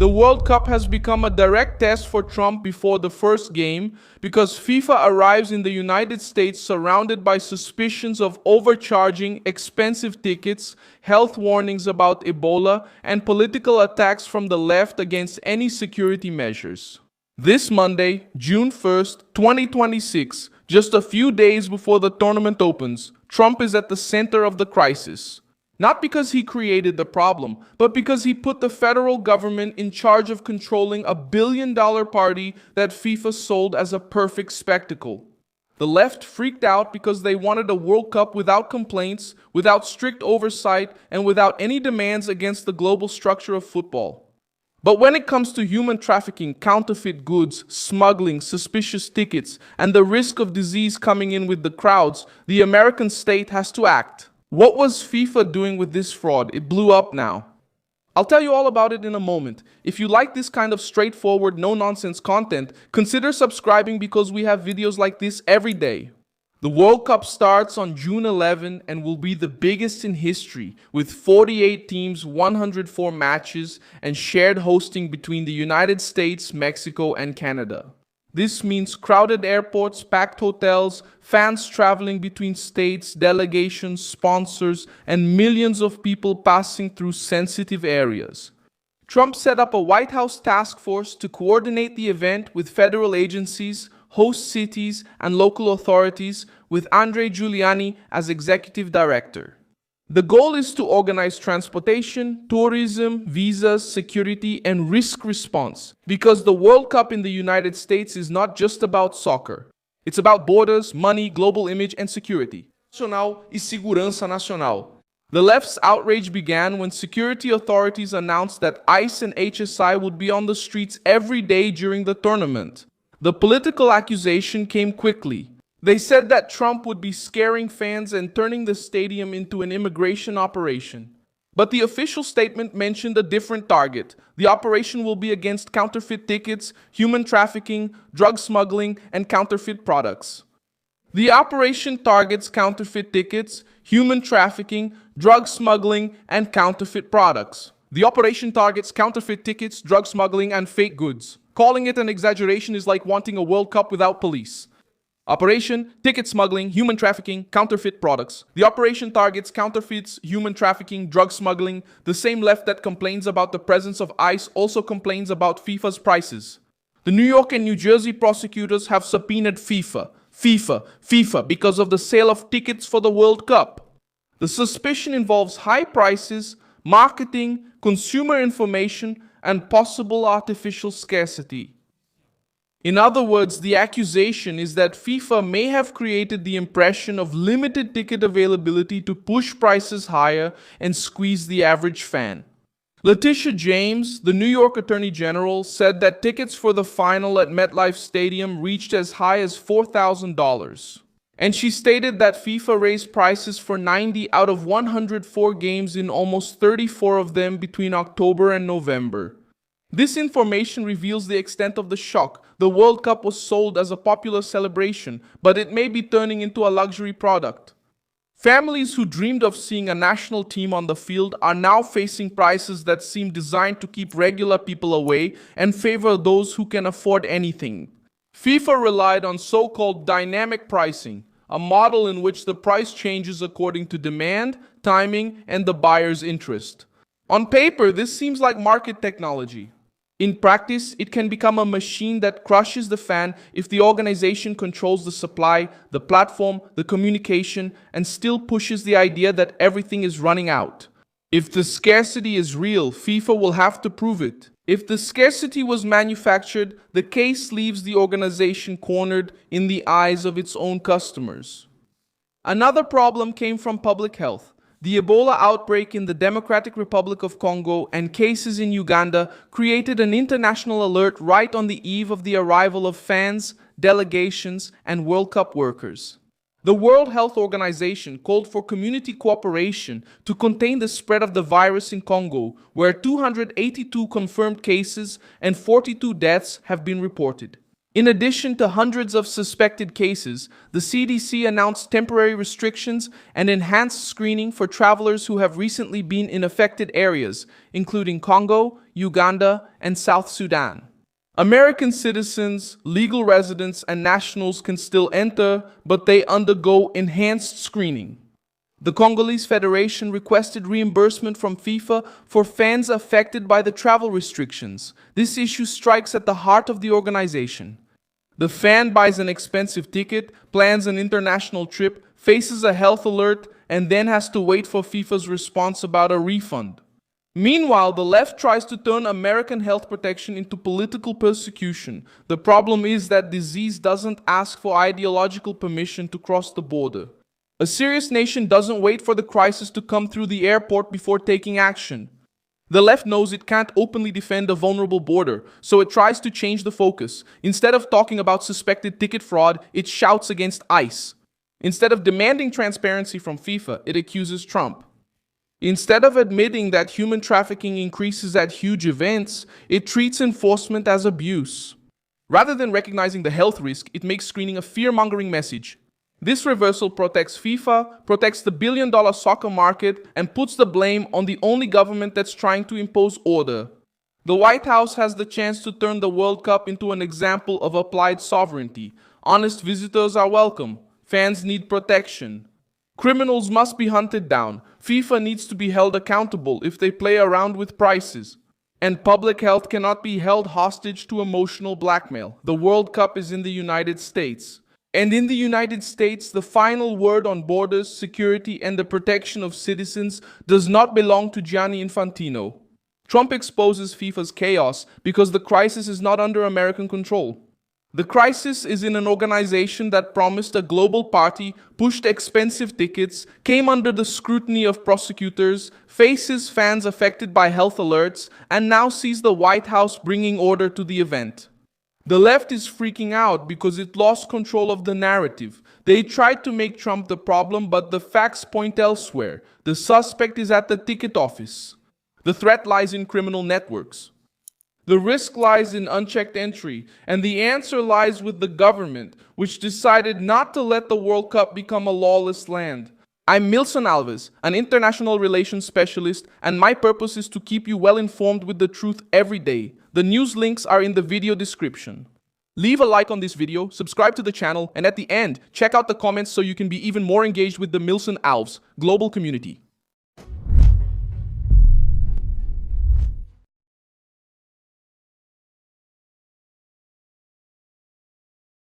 The World Cup has become a direct test for Trump before the first game because FIFA arrives in the United States surrounded by suspicions of overcharging, expensive tickets, health warnings about Ebola, and political attacks from the left against any security measures. This Monday, June 1st, 2026, just a few days before the tournament opens, Trump is at the center of the crisis. Not because he created the problem, but because he put the federal government in charge of controlling a billion-dollar party that FIFA sold as a perfect spectacle. The left freaked out because they wanted a World Cup without complaints, without strict oversight, and without any demands against the global structure of football. But when it comes to human trafficking, counterfeit goods, smuggling, suspicious tickets, and the risk of disease coming in with the crowds, the American state has to act. What was FIFA doing with this fraud? It blew up now. I'll tell you all about it in a moment. If you like this kind of straightforward, no-nonsense content, consider subscribing because we have videos like this every day. The World Cup starts on June 11 and will be the biggest in history, with 48 teams, 104 matches, and shared hosting between the United States, Mexico, and Canada. This means crowded airports, packed hotels, fans traveling between states, delegations, sponsors, and millions of people passing through sensitive areas. Trump set up a White House task force to coordinate the event with federal agencies, host cities, and local authorities, with Andre Giuliani as executive director. The goal is to organize transportation, tourism, visas, security, and risk response, because the World Cup in the United States is not just about soccer. It's about borders, money, global image, and security. Nacional e segurança nacional. The left's outrage began when security authorities announced that ICE and HSI would be on the streets every day during the tournament. The political accusation came quickly. They said that Trump would be scaring fans and turning the stadium into an immigration operation. But the official statement mentioned a different target. The operation will be against counterfeit tickets, human trafficking, drug smuggling, and counterfeit products. The operation targets counterfeit tickets, human trafficking, drug smuggling, and counterfeit products. The operation targets counterfeit tickets, drug smuggling, and fake goods. Calling it an exaggeration is like wanting a World Cup without police. Operation, ticket smuggling, human trafficking, counterfeit products. The operation targets counterfeits, human trafficking, drug smuggling. The same left that complains about the presence of ICE also complains about FIFA's prices. The New York and New Jersey prosecutors have subpoenaed FIFA because of the sale of tickets for the World Cup. The suspicion involves high prices, marketing, consumer information, and possible artificial scarcity. In other words, the accusation is that FIFA may have created the impression of limited ticket availability to push prices higher and squeeze the average fan. Letitia James, the New York Attorney General, said that tickets for the final at MetLife Stadium reached as high as $4,000. And she stated that FIFA raised prices for 90 out of 104 games in almost 34 of them between October and November. This information reveals the extent of the shock. The World Cup was sold as a popular celebration, but it may be turning into a luxury product. Families who dreamed of seeing a national team on the field are now facing prices that seem designed to keep regular people away and favor those who can afford anything. FIFA relied on so-called dynamic pricing, a model in which the price changes according to demand, timing, and the buyer's interest. On paper, this seems like market technology. In practice, it can become a machine that crushes the fan if the organization controls the supply, the platform, the communication, and still pushes the idea that everything is running out. If the scarcity is real, FIFA will have to prove it. If the scarcity was manufactured, the case leaves the organization cornered in the eyes of its own customers. Another problem came from public health. The Ebola outbreak in the Democratic Republic of Congo and cases in Uganda created an international alert right on the eve of the arrival of fans, delegations, and World Cup workers. The World Health Organization called for community cooperation to contain the spread of the virus in Congo, where 282 confirmed cases and 42 deaths have been reported. In addition to hundreds of suspected cases, the CDC announced temporary restrictions and enhanced screening for travelers who have recently been in affected areas, including Congo, Uganda, and South Sudan. American citizens, legal residents, and nationals can still enter, but they undergo enhanced screening. The Congolese Federation requested reimbursement from FIFA for fans affected by the travel restrictions. This issue strikes at the heart of the organization. The fan buys an expensive ticket, plans an international trip, faces a health alert, and then has to wait for FIFA's response about a refund. Meanwhile, the left tries to turn American health protection into political persecution. The problem is that disease doesn't ask for ideological permission to cross the border. A serious nation doesn't wait for the crisis to come through the airport before taking action. The left knows it can't openly defend a vulnerable border, so it tries to change the focus. Instead of talking about suspected ticket fraud, it shouts against ICE. Instead of demanding transparency from FIFA, it accuses Trump. Instead of admitting that human trafficking increases at huge events, it treats enforcement as abuse. Rather than recognizing the health risk, it makes screening a fear-mongering message. This reversal protects FIFA, protects the billion-dollar soccer market, and puts the blame on the only government that's trying to impose order. The White House has the chance to turn the World Cup into an example of applied sovereignty. Honest visitors are welcome. Fans need protection. Criminals must be hunted down. FIFA needs to be held accountable if they play around with prices. And public health cannot be held hostage to emotional blackmail. The World Cup is in the United States. And in the United States, the final word on borders, security, and the protection of citizens does not belong to Gianni Infantino. Trump exposes FIFA's chaos because the crisis is not under American control. The crisis is in an organization that promised a global party, pushed expensive tickets, came under the scrutiny of prosecutors, faces fans affected by health alerts, and now sees the White House bringing order to the event. The left is freaking out because it lost control of the narrative. They tried to make Trump the problem, but the facts point elsewhere. The suspect is at the ticket office. The threat lies in criminal networks. The risk lies in unchecked entry, and the answer lies with the government, which decided not to let the World Cup become a lawless land. I'm Milson Alves, an international relations specialist, and my purpose is to keep you well informed with the truth every day. The news links are in the video description. Leave a like on this video, subscribe to the channel, and at the end, check out the comments so you can be even more engaged with the Milson Alves global community.